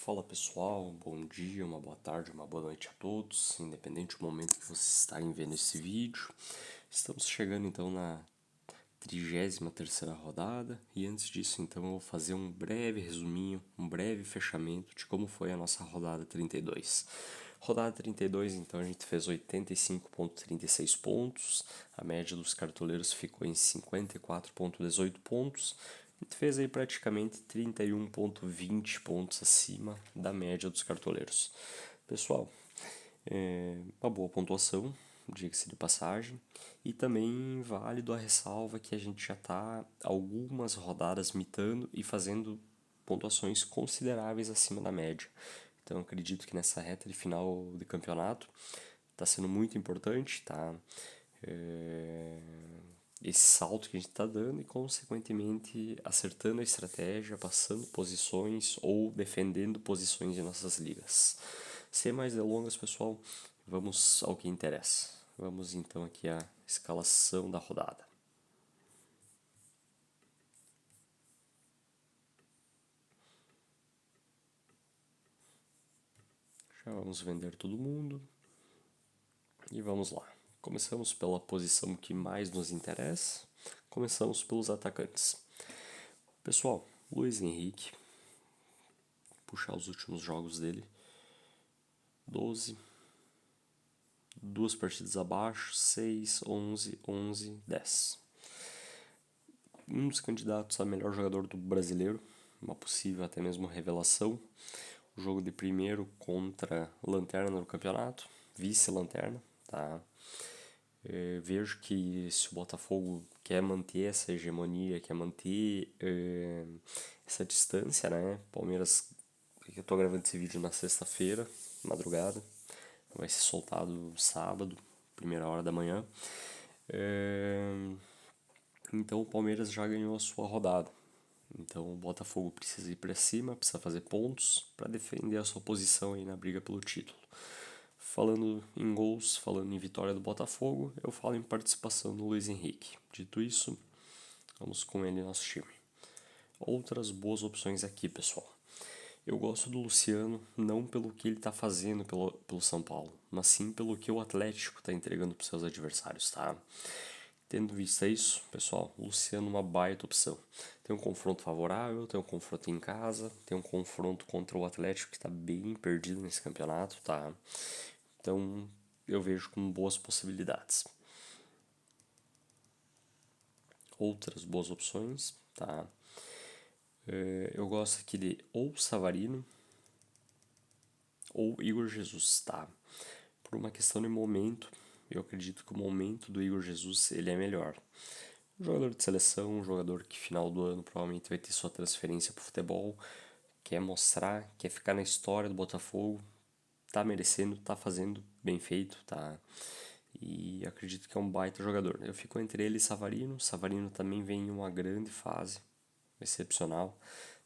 Fala pessoal, bom dia, uma boa tarde, uma boa noite a todos, independente do momento que vocês estarem vendo esse vídeo. Estamos chegando então na 33ª rodada e antes disso então eu vou fazer um breve resuminho, um breve fechamento de como foi a nossa rodada 32. Rodada 32 então a gente fez 85,36 pontos, a média dos cartoleiros ficou em 54,18 pontos. A gente fez aí praticamente 31,20 pontos acima da média dos cartoleiros. Pessoal, uma boa pontuação, diga-se de passagem, e também válido a ressalva que a gente já está algumas rodadas mitando e fazendo pontuações consideráveis acima da média. Então acredito que nessa reta de final de campeonato está sendo muito importante, tá? Esse salto que a gente está dando e, consequentemente, acertando a estratégia, passando posições ou defendendo posições em nossas ligas. Sem mais delongas, pessoal, vamos ao que interessa. Vamos então aqui à escalação da rodada. Já vamos vender todo mundo e vamos lá. Começamos pela posição que mais nos interessa. Começamos pelos atacantes. Pessoal, Luiz Henrique, puxar os últimos jogos dele. 12, duas partidas abaixo, 6, 11, 11, 10. Um dos candidatos a melhor jogador do brasileiro, uma possível até mesmo revelação. O jogo de primeiro contra Lanterna no campeonato, vice-lanterna, tá? Vejo que se o Botafogo quer manter essa hegemonia, quer manter essa distância, né? Palmeiras, eu tô gravando esse vídeo na sexta-feira, madrugada, vai ser soltado sábado, primeira hora da manhã. Então o Palmeiras já ganhou a sua rodada. Então o Botafogo precisa ir para cima, precisa fazer pontos para defender a sua posição aí na briga pelo título. Falando em gols, falando em vitória do Botafogo, eu falo em participação do Luiz Henrique. Dito isso, vamos com ele nosso time. Outras boas opções aqui, pessoal. Eu gosto do Luciano não pelo que ele está fazendo pelo São Paulo, mas sim pelo que o Atlético está entregando para seus adversários, tá? Tendo visto isso, pessoal, o Luciano é uma baita opção. Tem um confronto favorável, tem um confronto em casa, tem um confronto contra o Atlético que está bem perdido nesse campeonato, tá? Então eu vejo com boas possibilidades. Outras boas opções, tá? Eu gosto aqui de ou Savarino ou Igor Jesus, tá? Por uma questão de momento, eu acredito que o momento do Igor Jesus ele é melhor. Um jogador de seleção, um jogador que final do ano provavelmente vai ter sua transferência para o futebol, quer mostrar, quer ficar na história do Botafogo, tá merecendo, tá fazendo bem feito, tá? E acredito que é um baita jogador. Eu fico entre ele e Savarino. Savarino também vem em uma grande fase, excepcional,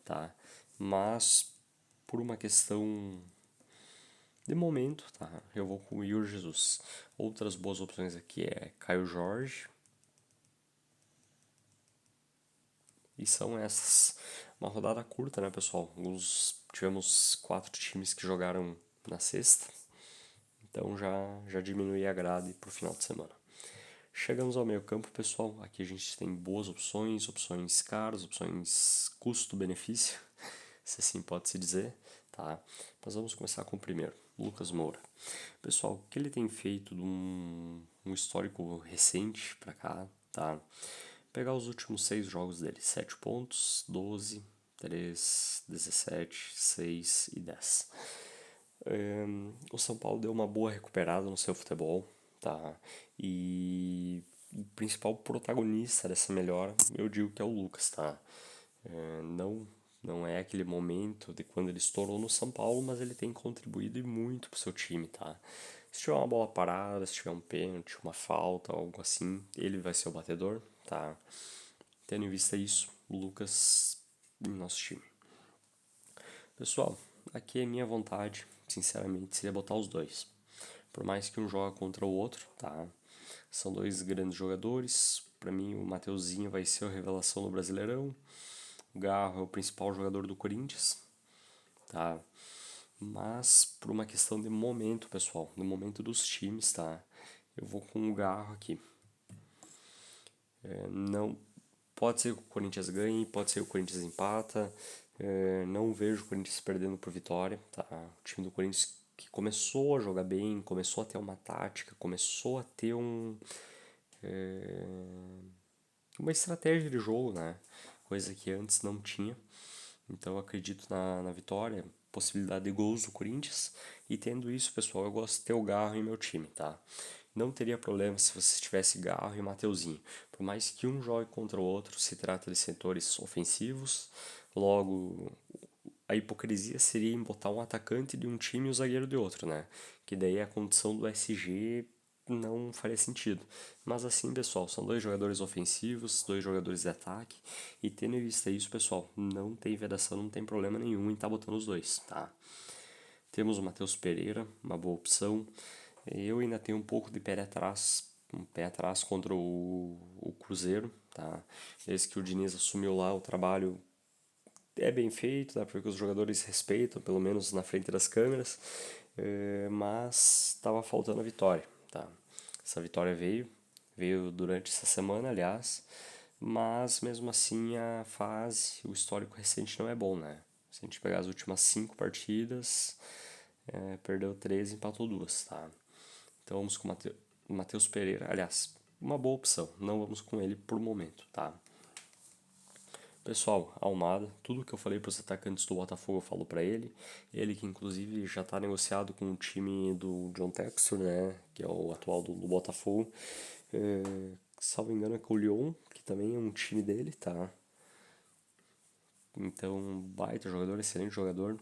tá? Mas por uma questão de momento, tá? Eu vou com o Igor Jesus. Outras boas opções aqui é Caio Jorge. E são essas. Uma rodada curta, né, pessoal? Tivemos 4 times que jogaram na sexta. Então já diminui a grade pro final de semana. Chegamos ao meio campo, pessoal. Aqui a gente tem boas opções, opções caras, opções custo-benefício, se assim pode se dizer, tá? Mas vamos começar com o primeiro, Lucas Moura. Pessoal, o que ele tem feito de um histórico recente pra cá, tá? Pegar os últimos 6 jogos dele, 7 pontos, 12, 3, 17, 6 e 10. O São Paulo deu uma boa recuperada no seu futebol, tá? E o principal protagonista dessa melhora, eu digo que é o Lucas, tá? Não é aquele momento de quando ele estourou no São Paulo, mas ele tem contribuído e muito pro seu time, tá? Se tiver uma bola parada, se tiver um pênalti, uma falta, algo assim, ele vai ser o batedor, tá? Tendo em vista isso, o Lucas em nosso time. Pessoal, aqui é minha vontade, sinceramente, seria botar os dois. Por mais que um joga contra o outro, tá? São dois grandes jogadores. Para mim, o Mateuzinho vai ser a revelação no Brasileirão. O Garro é o principal jogador do Corinthians, tá? Mas por uma questão de momento, pessoal, no momento dos times, tá? Eu vou com o Garro aqui. Não pode ser que o Corinthians ganhe, pode ser que o Corinthians empata. Não vejo o Corinthians perdendo por vitória, tá? O time do Corinthians que começou a jogar bem, começou a ter uma tática, começou a ter uma estratégia de jogo, né? Coisa que antes não tinha. Então eu acredito na vitória, possibilidade de gols do Corinthians. E tendo isso, pessoal, eu gosto de ter o Garro em meu time, tá? Não teria problema se você tivesse Garro e Mateuzinho. Por mais que um jogue contra o outro, se trata de setores ofensivos. Logo, a hipocrisia seria em botar um atacante de um time e o zagueiro de outro, né? Que daí a condição do SG não faria sentido. Mas assim, pessoal, são dois jogadores ofensivos, dois jogadores de ataque. E tendo em vista isso, pessoal, não tem vedação, não tem problema nenhum em estar botando os dois, tá? Temos o Matheus Pereira, uma boa opção. Eu ainda tenho um pouco de pé atrás contra o Cruzeiro, tá? Desde que o Diniz assumiu lá o trabalho é bem feito, dá pra ver que os jogadores respeitam, pelo menos na frente das câmeras, mas estava faltando a vitória, tá? Essa vitória veio durante essa semana, aliás, mas mesmo assim a fase, o histórico recente não é bom, né? Se a gente pegar as últimas 5 partidas, perdeu 13, empatou 2, tá? Então vamos com o Matheus Pereira, aliás, uma boa opção, não vamos com ele por momento, tá? Pessoal, Almada, tudo que eu falei para os atacantes do Botafogo eu falo para ele. Ele que inclusive já está negociado com o time do John Textor, né, que é o atual do Botafogo. Salvo engano é com o Lyon, que também é um time dele, tá? Então, baita jogador, excelente jogador.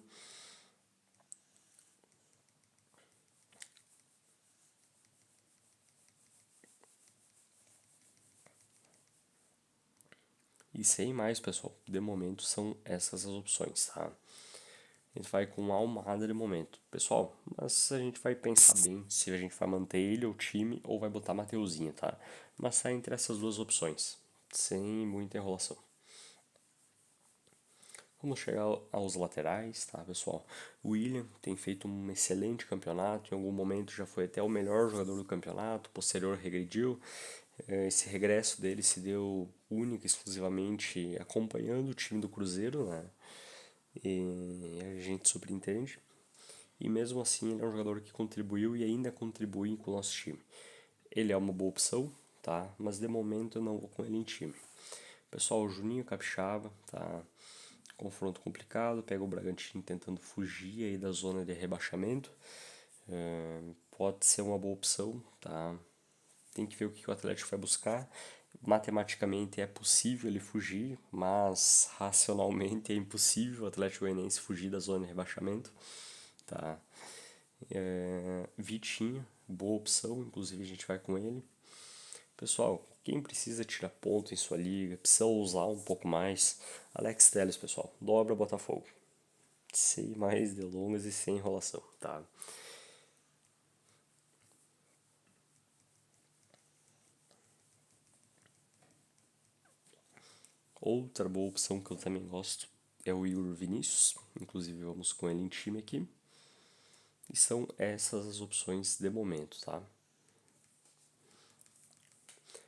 E sem mais, pessoal, de momento são essas as opções, tá? A gente vai com Almada de momento. Pessoal, mas a gente vai pensar bem se a gente vai manter ele ou o time ou vai botar Mateuzinho, tá? Mas sai entre essas duas opções, sem muita enrolação. Vamos chegar aos laterais, tá, pessoal? O William tem feito um excelente campeonato, em algum momento já foi até o melhor jogador do campeonato, posterior regrediu. Esse regresso dele se deu única e exclusivamente acompanhando o time do Cruzeiro, né? E a gente superentende. E mesmo assim ele é um jogador que contribuiu e ainda contribui com o nosso time. Ele é uma boa opção, tá? Mas de momento eu não vou com ele em time. Pessoal, o Juninho Capixaba, tá? Confronto complicado, pega o Bragantino tentando fugir aí da zona de rebaixamento. Pode ser uma boa opção, tá? Tem que ver o que o Atlético vai buscar. Matematicamente é possível ele fugir, mas racionalmente é impossível o Atlético Goianiense fugir da zona de rebaixamento, tá? Vitinho, boa opção, inclusive a gente vai com ele. Pessoal, quem precisa tirar ponto em sua liga, precisa usar um pouco mais, Alex Telles, pessoal, dobra Botafogo. Sem mais delongas e sem enrolação, tá? Outra boa opção que eu também gosto é o Igor Vinícius, inclusive vamos com ele em time aqui. E são essas as opções de momento, tá?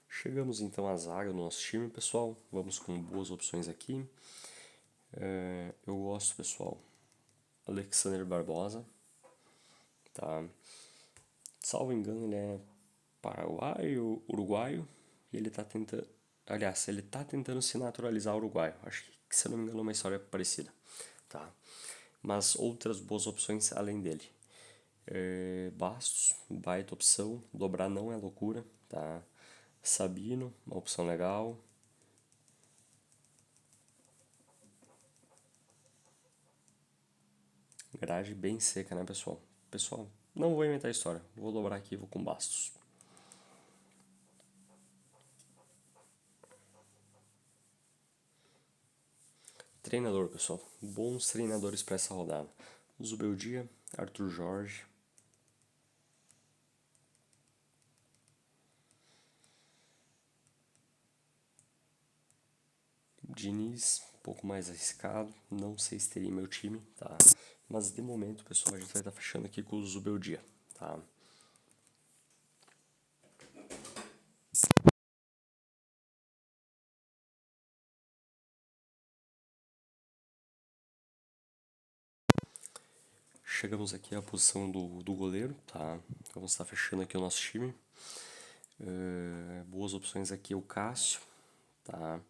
Chegamos então à zaga do nosso time, pessoal. Vamos com boas opções aqui. Eu gosto, pessoal, Alexander Barbosa, tá? Salvo engano, ele é paraguaio, uruguaio, e ele tá tentando. Aliás, ele tá tentando se naturalizar uruguaio. Acho que, se eu não me engano, é uma história parecida, tá? Mas outras boas opções além dele. Bastos, baita opção. Dobrar não é loucura, tá? Sabino, uma opção legal. Grade bem seca, né, pessoal? Pessoal, não vou inventar história. Vou dobrar aqui e vou com Bastos. Treinador, pessoal. Bons treinadores para essa rodada. Zubeldia, Arthur Jorge. Diniz, um pouco mais arriscado. Não sei se teria meu time, tá? Mas de momento, pessoal, a gente vai estar fechando aqui com o Zubeldia, tá? Chegamos aqui à posição do goleiro, tá? Vamos estar fechando aqui o nosso time. Boas opções aqui, o Cássio, tá?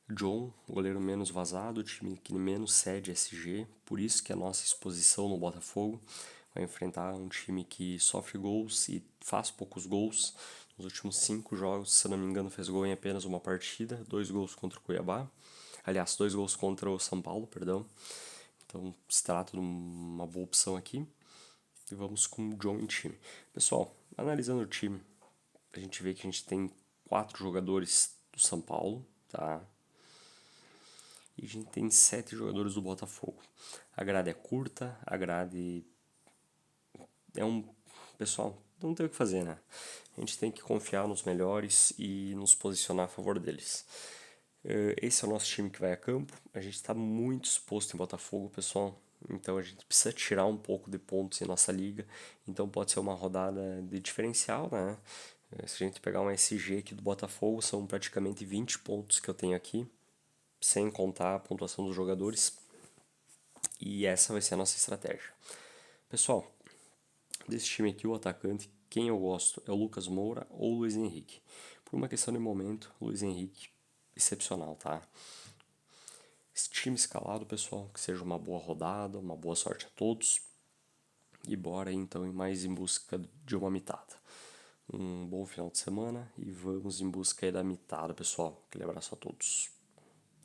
John, goleiro menos vazado, time que menos cede SG, por isso que a nossa exposição no Botafogo vai enfrentar um time que sofre gols e faz poucos gols. Nos últimos 5 jogos, se não me engano, fez gol em apenas uma partida, 2 gols contra o Cuiabá. Aliás, 2 gols contra o São Paulo, perdão. Então, se trata de uma boa opção aqui. E vamos com o John em time. Pessoal, analisando o time, a gente vê que a gente tem 4 jogadores do São Paulo, tá? E a gente tem 7 jogadores do Botafogo. A grade é curta, a grade é um... Pessoal, não tem o que fazer, né? A gente tem que confiar nos melhores e nos posicionar a favor deles. Esse é o nosso time que vai a campo. A gente está muito exposto em Botafogo, pessoal. Então a gente precisa tirar um pouco de pontos em nossa liga. Então pode ser uma rodada de diferencial, né? Se a gente pegar um SG aqui do Botafogo, são praticamente 20 pontos que eu tenho aqui, sem contar a pontuação dos jogadores. E essa vai ser a nossa estratégia. Pessoal, desse time aqui, o atacante, quem eu gosto é o Lucas Moura ou o Luiz Henrique. Por uma questão de momento, o Luiz Henrique, excepcional, tá? Esse time escalado, pessoal, que seja uma boa rodada, uma boa sorte a todos. E bora aí, então mais em busca de uma mitada. Um bom final de semana e vamos em busca aí da mitada, pessoal. Aquele abraço a todos.